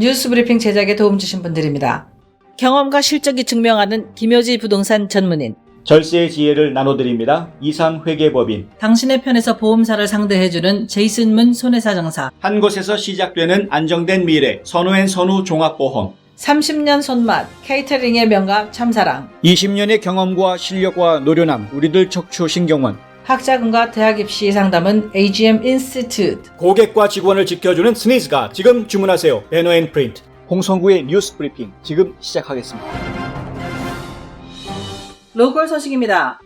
뉴스 브리핑 제작에 도움 주신 분들입니다. 경험과 실적이 증명하는 김효지 부동산 전문인, 절세의 지혜를 나눠드립니다. 이상회계법인, 당신의 편에서 보험사를 상대해주는 제이슨문 손해사정사, 한 곳에서 시작되는 안정된 미래 선우앤선우 종합보험, 30년 손맛 케이터링의 명가 참사랑, 20년의 경험과 실력과 노련함 우리들 척추신경원, 학자금과 대학 입시 상담은 AGM 인스티튜트, 고객과 직원을 지켜주는 스니즈가 지금 주문하세요. 배너앤프린트. 홍성구의 뉴스 브리핑 지금 시작하겠습니다. 로컬 소식입니다.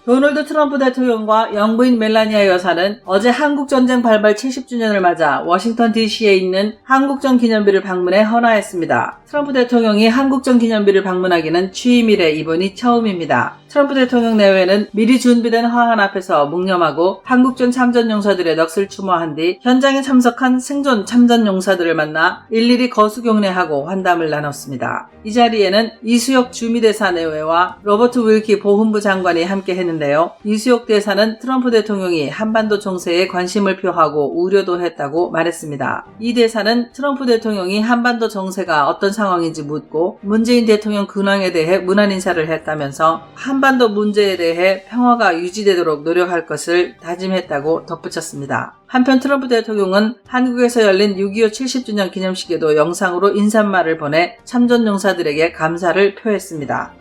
도널드 트럼프 대통령과 영부인 멜라니아 여사는 어제 한국전쟁 발발 70주년을 맞아 워싱턴 DC에 있는 한국전 기념비를 방문해 헌화했습니다. 트럼프 대통령이 한국전 기념비를 방문하기는 취임 이래 이번이 처음입니다. 트럼프 대통령 내외는 미리 준비된 화환 앞에서 묵념하고 한국전 참전용사들의 넋을 추모한 뒤 현장에 참석한 생존 참전용사들을 만나 일일이 거수경례하고 환담을 나눴습니다. 이 자리에는 이수혁 주미대사 내외와 로버트 윌키 보훈부 장관이 함께 했는데요. 이수혁 대사는 트럼프 대통령이 한반도 정세에 관심을 표하고 우려도 했다고 말했습니다. 이 대사는 트럼프 대통령이 한반도 정세가 어떤 상황인지 묻고 문재인 대통령 근황에 대해 문안 인사를 했다면서 한반도 문제에 대해 평화가 유지되도록 노력할 것을 다짐했다고 덧붙였습니다. 한편 트럼프 대통령은 한국에서 열린 6.25 70주년 기념식에도 영상으로 인사말을 보내 참전용사들에게 감사를 표했습니다.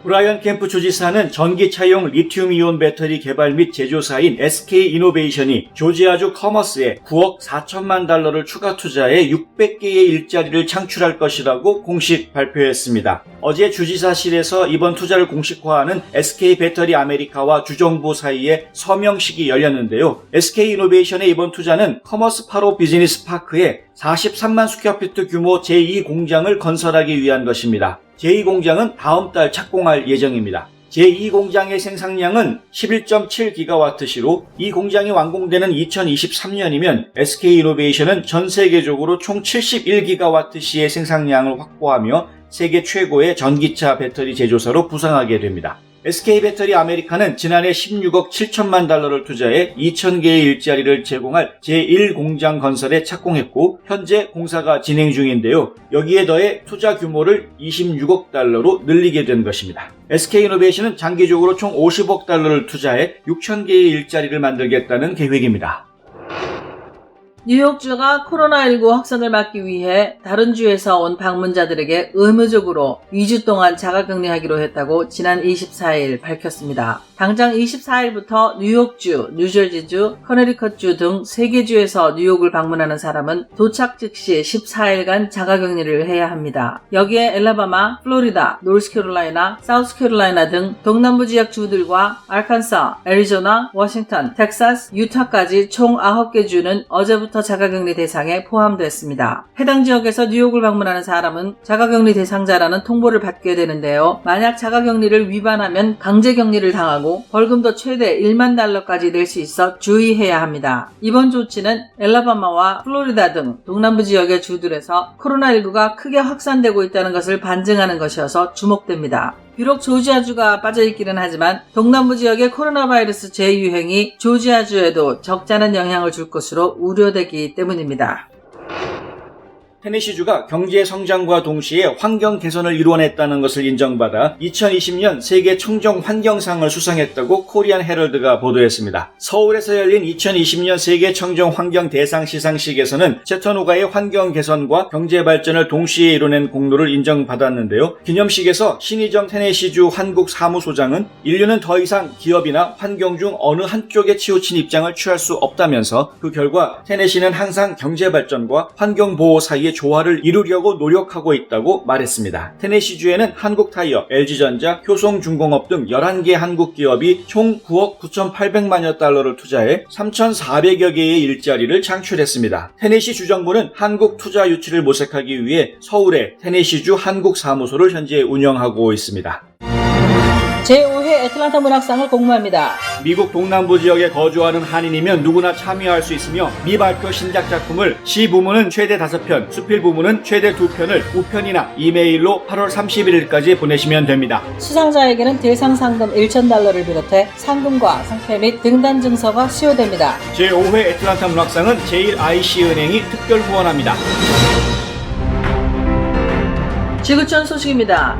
브라이언 캠프 주지사는 전기차용 리튬이온 배터리 개발 및 제조사인 SK이노베이션이 조지아주 커머스에 9억 4천만 달러를 추가 투자해 600개의 일자리를 창출할 것이라고 공식 발표했습니다. 어제 주지사실에서 이번 투자를 공식화하는 SK배터리 아메리카와 주정부 사이에 서명식이 열렸는데요. SK이노베이션의 이번 투자는 커머스 8호 비즈니스 파크에 43만 스퀘어피트 규모 제2공장을 건설하기 위한 것입니다. 제2공장은 다음 달 착공할 예정입니다. 제2공장의 생산량은 11.7기가와트시로 이 공장이 완공되는 2023년이면 SK이노베이션은 전 세계적으로 총 71기가와트시의 생산량을 확보하며 세계 최고의 전기차 배터리 제조사로 부상하게 됩니다. SK배터리 아메리카는 지난해 16억 7천만 달러를 투자해 2,000개의 일자리를 제공할 제1공장 건설에 착공했고 현재 공사가 진행 중인데요. 여기에 더해 투자 규모를 26억 달러로 늘리게 된 것입니다. SK이노베이션은 장기적으로 총 50억 달러를 투자해 6,000개의 일자리를 만들겠다는 계획입니다. 뉴욕주가 코로나19 확산을 막기 위해 다른 주에서 온 방문자들에게 의무적으로 2주 동안 자가격리하기로 했다고 지난 24일 밝혔습니다. 당장 24일부터 뉴욕주, 뉴저지주, 커네리컷주 등 3개 주에서 뉴욕을 방문하는 사람은 도착 즉시 14일간 자가격리를 해야 합니다. 여기에 엘라바마, 플로리다, 노스캐롤라이나, 사우스캐롤라이나 등 동남부 지역 주들과 알칸사, 애리조나, 워싱턴, 텍사스, 유타까지 총 9개 주는 어제부터 자가격리 대상에 포함됐습니다. 해당 지역에서 뉴욕을 방문하는 사람은 자가격리 대상자라는 통보를 받게 되는데요. 만약 자가격리를 위반하면 강제격리를 당하고 벌금도 최대 1만 달러까지 낼 수 있어 주의해야 합니다. 이번 조치는 엘라바마와 플로리다 등 동남부 지역의 주들에서 코로나19가 크게 확산되고 있다는 것을 반증하는 것이어서 주목됩니다. 비록 조지아주가 빠져있기는 하지만 동남부 지역의 코로나 바이러스 재유행이 조지아주에도 적잖은 영향을 줄 것으로 우려되기 때문입니다. 테네시주가 경제 성장과 동시에 환경 개선을 이뤄냈다는 것을 인정받아 2020년 세계 청정 환경상을 수상했다고 코리안 헤럴드가 보도했습니다. 서울에서 열린 2020년 세계 청정 환경 대상 시상식에서는 채터누가의 환경 개선과 경제 발전을 동시에 이뤄낸 공로를 인정받았는데요. 기념식에서 신의정 테네시주 한국 사무소장은 인류는 더 이상 기업이나 환경 중 어느 한쪽에 치우친 입장을 취할 수 없다면서 그 결과 테네시는 항상 경제 발전과 환경 보호 사이에 조화를 이루려고 노력하고 있다고 말했습니다. 테네시주에는 한국타이어, LG전자, 효성중공업 등 11개 한국 기업이 총 9억 9,800만여 달러를 투자해 3,400여 개의 일자리를 창출했습니다. 테네시 주정부는 한국 투자 유치를 모색하기 위해 서울에 테네시주 한국 사무소를 현재 운영하고 있습니다. 제5회 애틀란타 문학상을 공모합니다. 미국 동남부 지역에 거주하는 한인이면 누구나 참여할 수 있으며 미발표 신작 작품을 시 부문은 최대 5편, 수필 부문은 최대 2편을 우편이나 이메일로 8월 31일까지 보내시면 됩니다. 수상자에게는 대상 상금 $1,000를 비롯해 상금과 상패 및 등단 증서가 수여됩니다. 제5회 애틀란타 문학상은 제1IC은행이 특별 후원합니다. 지구촌 소식입니다.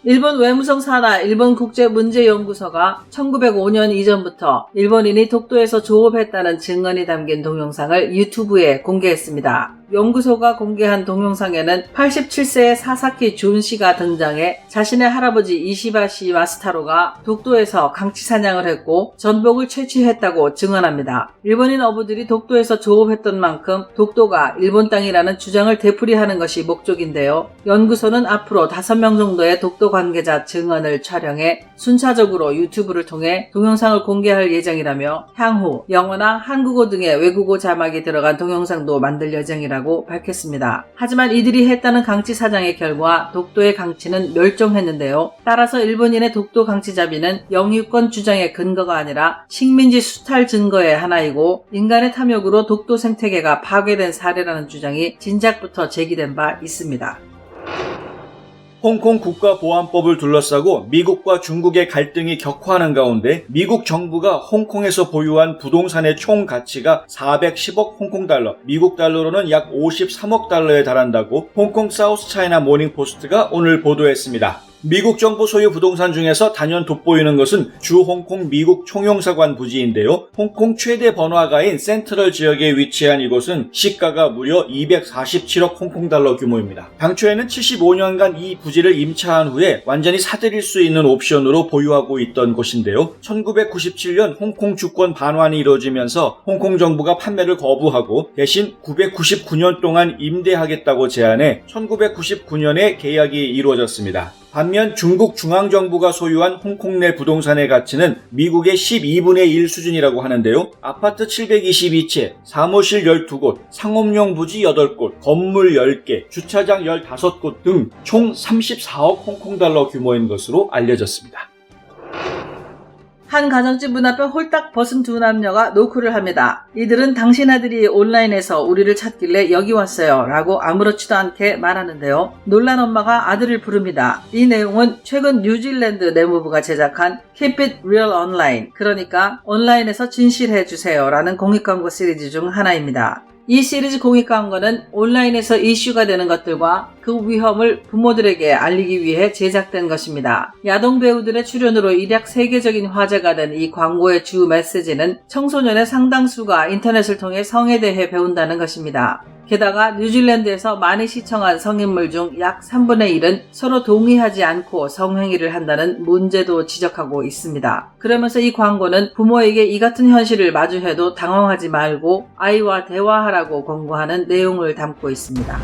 일본 외무성 산하 일본국제문제연구소가 1905년 이전부터 일본인이 독도에서 조업했다는 증언이 담긴 동영상을 유튜브에 공개했습니다. 연구소가 공개한 동영상에는 87세의 사사키 준 씨가 등장해 자신의 할아버지 이시바시 마스타로가 독도에서 강치 사냥을 했고 전복을 채취했다고 증언합니다. 일본인 어부들이 독도에서 조업했던 만큼 독도가 일본 땅이라는 주장을 되풀이하는 것이 목적인데요. 연구소는 앞으로 5명 정도의 독도 관계자 증언을 촬영해 순차적으로 유튜브를 통해 동영상을 공개할 예정이라며 향후 영어나 한국어 등의 외국어 자막이 들어간 동영상도 만들 예정이라고 밝혔습니다. 하지만 이들이 했다는 강치 사냥의 결과 독도의 강치는 멸종했는데요. 따라서 일본인의 독도 강치 잡이는 영유권 주장의 근거가 아니라 식민지 수탈 증거의 하나이고 인간의 탐욕으로 독도 생태계가 파괴된 사례라는 주장이 진작부터 제기된 바 있습니다. 홍콩 국가보안법을 둘러싸고 미국과 중국의 갈등이 격화하는 가운데 미국 정부가 홍콩에서 보유한 부동산의 총 가치가 410억 홍콩달러, 미국 달러로는 약 53억 달러에 달한다고 홍콩 사우스 차이나 모닝 포스트가 오늘 보도했습니다. 미국 정부 소유 부동산 중에서 단연 돋보이는 것은 주 홍콩 미국 총영사관 부지인데요. 홍콩 최대 번화가인 센트럴 지역에 위치한 이곳은 시가가 무려 247억 홍콩달러 규모입니다. 당초에는 75년간 이 부지를 임차한 후에 완전히 사들일 수 있는 옵션으로 보유하고 있던 곳인데요. 1997년 홍콩 주권 반환이 이루어지면서 홍콩 정부가 판매를 거부하고 대신 999년 동안 임대하겠다고 제안해 1999년에 계약이 이루어졌습니다. 반면 중국 중앙정부가 소유한 홍콩 내 부동산의 가치는 미국의 12분의 1 수준이라고 하는데요. 아파트 722채, 사무실 12곳, 상업용 부지 8곳, 건물 10개, 주차장 15곳 등 총 34억 홍콩달러 규모인 것으로 알려졌습니다. 한 가정집 문 앞에 홀딱 벗은 두 남녀가 노크를 합니다. 이들은 당신 아들이 온라인에서 우리를 찾길래 여기 왔어요 라고 아무렇지도 않게 말하는데요. 놀란 엄마가 아들을 부릅니다. 이 내용은 최근 뉴질랜드 내무부가 제작한 Keep It Real Online, 그러니까 온라인에서 진실해주세요 라는 공익광고 시리즈 중 하나입니다. 이 시리즈 공익광고는 온라인에서 이슈가 되는 것들과 그 위험을 부모들에게 알리기 위해 제작된 것입니다. 야동 배우들의 출연으로 일약 세계적인 화제가 된 이 광고의 주 메시지는 청소년의 상당수가 인터넷을 통해 성에 대해 배운다는 것입니다. 게다가 뉴질랜드에서 많이 시청한 성인물 중 약 3분의 1은 서로 동의하지 않고 성행위를 한다는 문제도 지적하고 있습니다. 그러면서 이 광고는 부모에게 이 같은 현실을 마주해도 당황하지 말고 아이와 대화하라고 권고하는 내용을 담고 있습니다.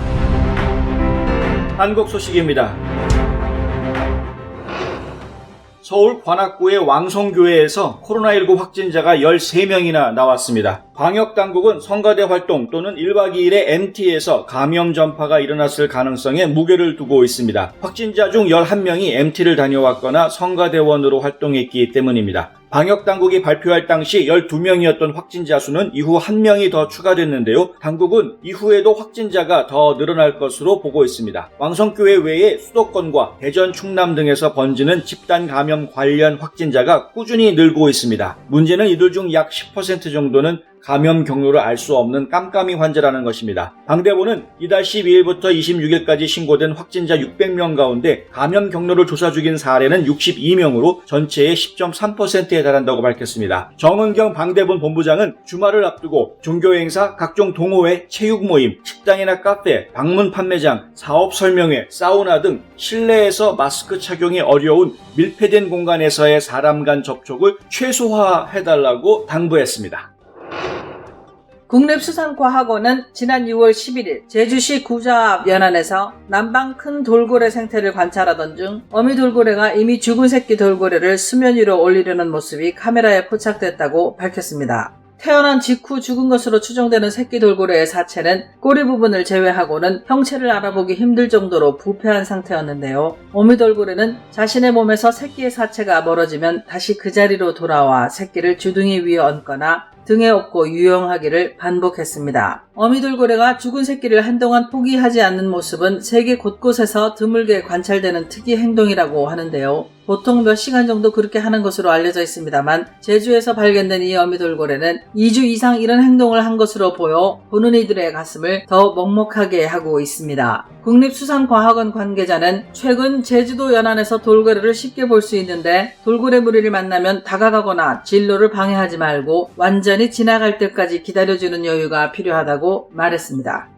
한국 소식입니다. 서울 관악구의 왕성교회에서 코로나19 확진자가 13명이나 나왔습니다. 방역당국은 성가대 활동 또는 1박 2일의 MT에서 감염 전파가 일어났을 가능성에 무게를 두고 있습니다. 확진자 중 11명이 MT를 다녀왔거나 성가대원으로 활동했기 때문입니다. 방역당국이 발표할 당시 12명이었던 확진자 수는 이후 1명이 더 추가됐는데요. 당국은 이후에도 확진자가 더 늘어날 것으로 보고 있습니다. 왕성교회 외에 수도권과 대전, 충남 등에서 번지는 집단 감염 관련 확진자가 꾸준히 늘고 있습니다. 문제는 이들 중 약 10% 정도는 감염 경로를 알 수 없는 깜깜이 환자라는 것입니다. 방대본은 이달 12일부터 26일까지 신고된 확진자 600명 가운데 감염 경로를 조사 중인 사례는 62명으로 전체의 10.3%에 달한다고 밝혔습니다. 정은경 방대본 본부장은 주말을 앞두고 종교행사, 각종 동호회, 체육 모임, 식당이나 카페, 방문 판매장, 사업 설명회, 사우나 등 실내에서 마스크 착용이 어려운 밀폐된 공간에서의 사람 간 접촉을 최소화해달라고 당부했습니다. 국립수산과학원은 지난 6월 11일 제주시 구좌 연안에서 남방 큰 돌고래 생태를 관찰하던 중 어미 돌고래가 이미 죽은 새끼 돌고래를 수면 위로 올리려는 모습이 카메라에 포착됐다고 밝혔습니다. 태어난 직후 죽은 것으로 추정되는 새끼 돌고래의 사체는 꼬리 부분을 제외하고는 형체를 알아보기 힘들 정도로 부패한 상태였는데요. 어미돌고래는 자신의 몸에서 새끼의 사체가 멀어지면 다시 그 자리로 돌아와 새끼를 주둥이 위에 얹거나 등에 업고 유영하기를 반복했습니다. 어미돌고래가 죽은 새끼를 한동안 포기하지 않는 모습은 세계 곳곳에서 드물게 관찰되는 특이 행동이라고 하는데요. 보통 몇 시간 정도 그렇게 하는 것으로 알려져 있습니다만 제주에서 발견된 이 어미돌고래는 2주 이상 이런 행동을 한 것으로 보여 보는 이들의 가슴을 더 먹먹하게 하고 있습니다. 국립수산과학원 관계자는 최근 제주도 연안에서 돌고래를 쉽게 볼 수 있는데 돌고래 무리를 만나면 다가가거나 진로를 방해하지 말고 완전히 지나갈 때까지 기다려주는 여유가 필요하다고 말했습니다.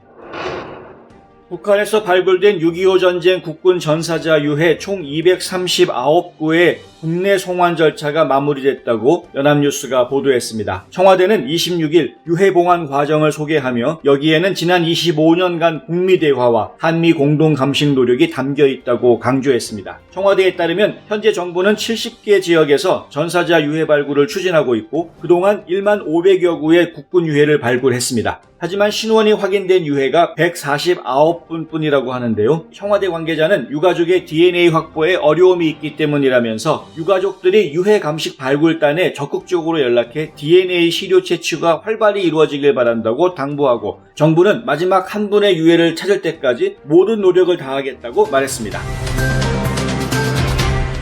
북한에서 발굴된 6.25 전쟁 국군 전사자 유해 총 239구의 국내 송환 절차가 마무리됐다고 연합뉴스가 보도했습니다. 청와대는 26일 유해 봉환 과정을 소개하며 여기에는 지난 25년간 북미 대화와 한미 공동 감식 노력이 담겨 있다고 강조했습니다. 청와대에 따르면 현재 정부는 70개 지역에서 전사자 유해 발굴을 추진하고 있고 그동안 1만 500여 구의 국군 유해를 발굴했습니다. 하지만 신원이 확인된 유해가 149분 뿐이라고 하는데요. 청와대 관계자는 유가족의 DNA 확보에 어려움이 있기 때문이라면서 유가족들이 유해 감식 발굴단에 적극적으로 연락해 DNA 시료 채취가 활발히 이루어지길 바란다고 당부하고 정부는 마지막 한 분의 유해를 찾을 때까지 모든 노력을 다하겠다고 말했습니다.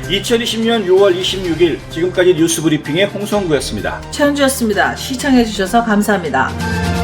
2020년 6월 26일 지금까지 뉴스브리핑의 홍성구였습니다. 최은주였습니다. 시청해주셔서 감사합니다.